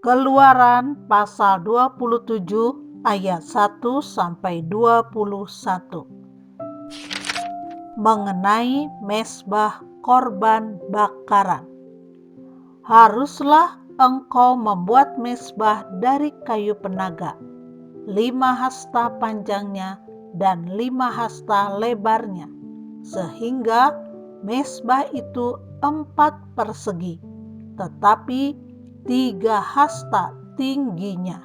Keluaran pasal 27 ayat 1 sampai 21. Mengenai mezbah korban bakaran. Haruslah engkau membuat mezbah dari kayu penaga, 5 hasta panjangnya dan 5 hasta lebarnya, sehingga mezbah itu 4 persegi, tetapi 3 hasta tingginya.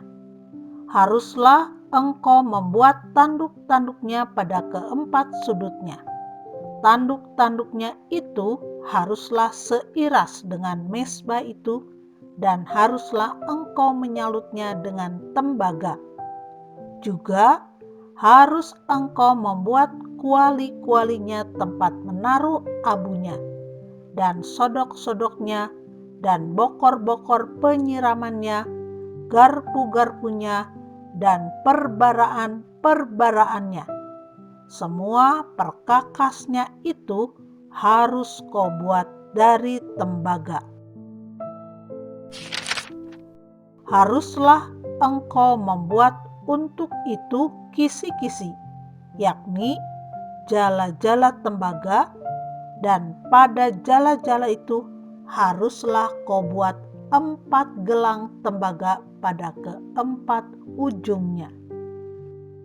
Haruslah engkau membuat tanduk-tanduknya pada keempat sudutnya. Tanduk-tanduknya itu haruslah seiras dengan mezbah itu, dan haruslah engkau menyalutnya dengan tembaga. Juga harus engkau membuat kuali-kualinya tempat menaruh abunya, dan sodok-sodoknya, dan bokor-bokor penyiramannya, garpu-garpunya, dan perbaraan-perbaraannya. Semua perkakasnya itu harus kau buat dari tembaga. Haruslah engkau membuat untuk itu kisi-kisi, yakni jala-jala tembaga, dan pada jala-jala itu haruslah kau buat 4 gelang tembaga pada keempat ujungnya.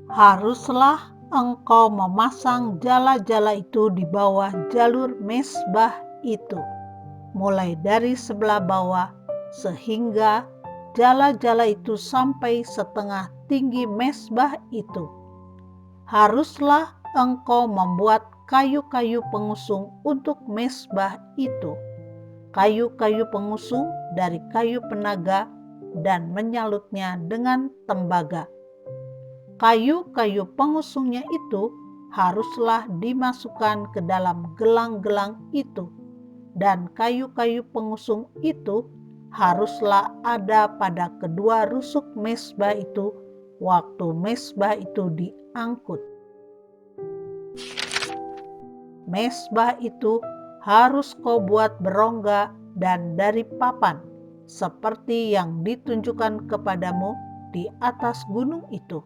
Haruslah engkau memasang jala-jala itu di bawah jalur mezbah itu, mulai dari sebelah bawah sehingga jala-jala itu sampai setengah tinggi mezbah itu. Haruslah engkau membuat kayu-kayu pengusung untuk mezbah itu, kayu-kayu pengusung dari kayu penaga, dan menyalutnya dengan tembaga. Kayu-kayu pengusungnya itu haruslah dimasukkan ke dalam gelang-gelang itu, dan kayu-kayu pengusung itu haruslah ada pada kedua rusuk mezbah itu waktu mezbah itu diangkut. Mezbah itu harus kau buat berongga dan dari papan, seperti yang ditunjukkan kepadamu di atas gunung itu.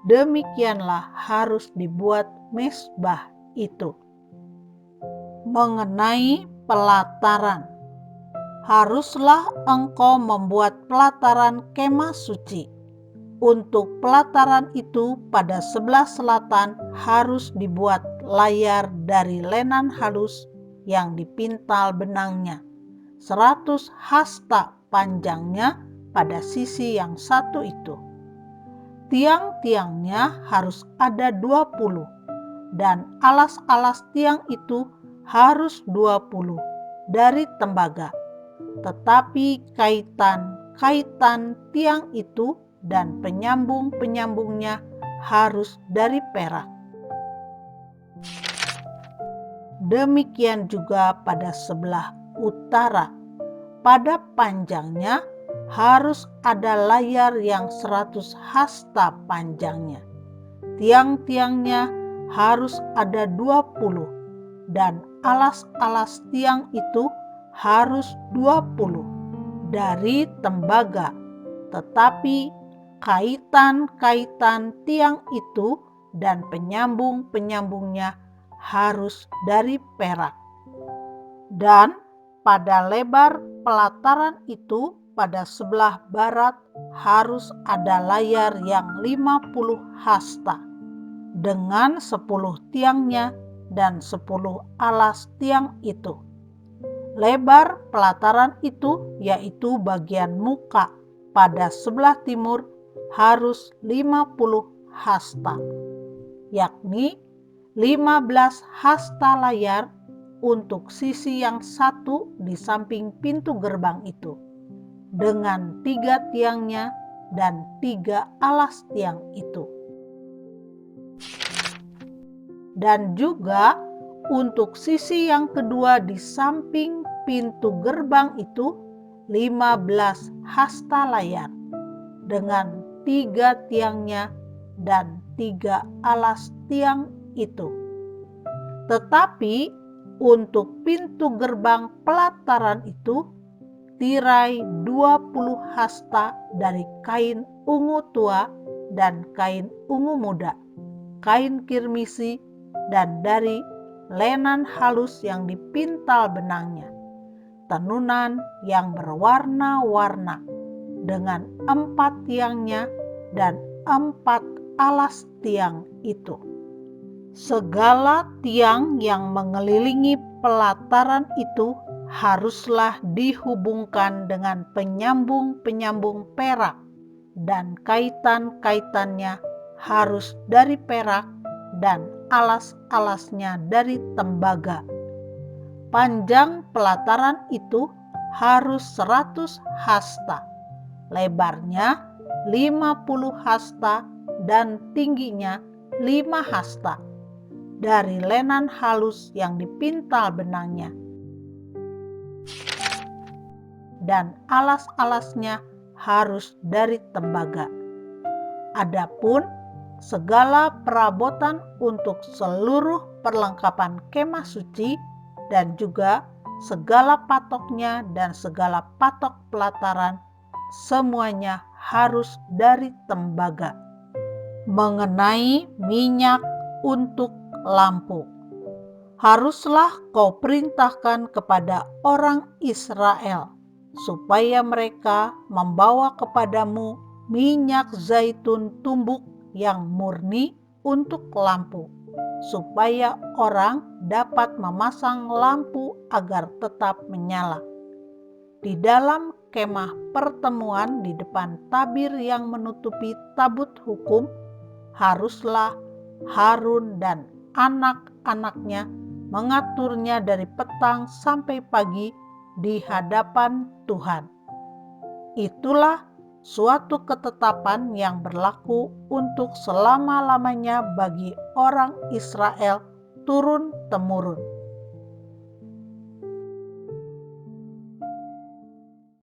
Demikianlah harus dibuat mezbah itu. Mengenai pelataran. Haruslah engkau membuat pelataran kemah suci. Untuk pelataran itu pada sebelah selatan harus dibuat layar dari lenan halus yang dipintal benangnya, 100 hasta panjangnya pada sisi yang satu itu. Tiang-tiangnya harus ada 20, dan alas-alas tiang itu harus 20 dari tembaga. Tetapi kaitan tiang itu dan penyambung-penyambungnya harus dari perak. Demikian juga pada sebelah utara. Pada panjangnya harus ada layar yang 100 hasta panjangnya. Tiang-tiangnya harus ada 20, dan alas-alas tiang itu harus 20 dari tembaga. Tetapi kaitan-kaitan tiang itu dan penyambung-penyambungnya harus dari perak. Dan pada lebar pelataran itu pada sebelah barat harus ada layar yang 50 hasta dengan 10 tiangnya dan 10 alas tiang itu. Lebar pelataran itu, yaitu bagian muka pada sebelah timur, harus 50 hasta, yakni 15 hasta layar untuk sisi yang satu di samping pintu gerbang itu, dengan 3 tiangnya dan 3 alas tiang itu. Dan juga untuk sisi yang kedua di samping pintu gerbang itu 15 hasta layar dengan 3 tiangnya dan 3 alas tiang itu. Tetapi untuk pintu gerbang pelataran itu tirai 20 hasta dari kain ungu tua dan kain ungu muda, kain kirmisi, dan dari lenan halus yang dipintal benangnya, tenunan yang berwarna-warna dengan 4 tiangnya dan 4 alas tiang itu. Segala tiang yang mengelilingi pelataran itu haruslah dihubungkan dengan penyambung-penyambung perak, dan kaitan-kaitannya harus dari perak dan alas-alasnya dari tembaga. Panjang pelataran itu harus 100 hasta, lebarnya 50 hasta dan tingginya 5 hasta dari lenan halus yang dipintal benangnya, dan alas-alasnya harus dari tembaga. Adapun segala perabotan untuk seluruh perlengkapan kemah suci dan juga segala patoknya dan segala patok pelataran, semuanya harus dari tembaga. Mengenai minyak untuk lampu, haruslah kau perintahkan kepada orang Israel supaya mereka membawa kepadamu minyak zaitun tumbuk yang murni untuk lampu, supaya orang dapat memasang lampu agar tetap menyala. Di dalam kemah pertemuan di depan tabir yang menutupi tabut hukum, haruslah Harun dan anak-anaknya mengaturnya dari petang sampai pagi di hadapan Tuhan. Itulah suatu ketetapan yang berlaku untuk selama-lamanya bagi orang Israel turun-temurun.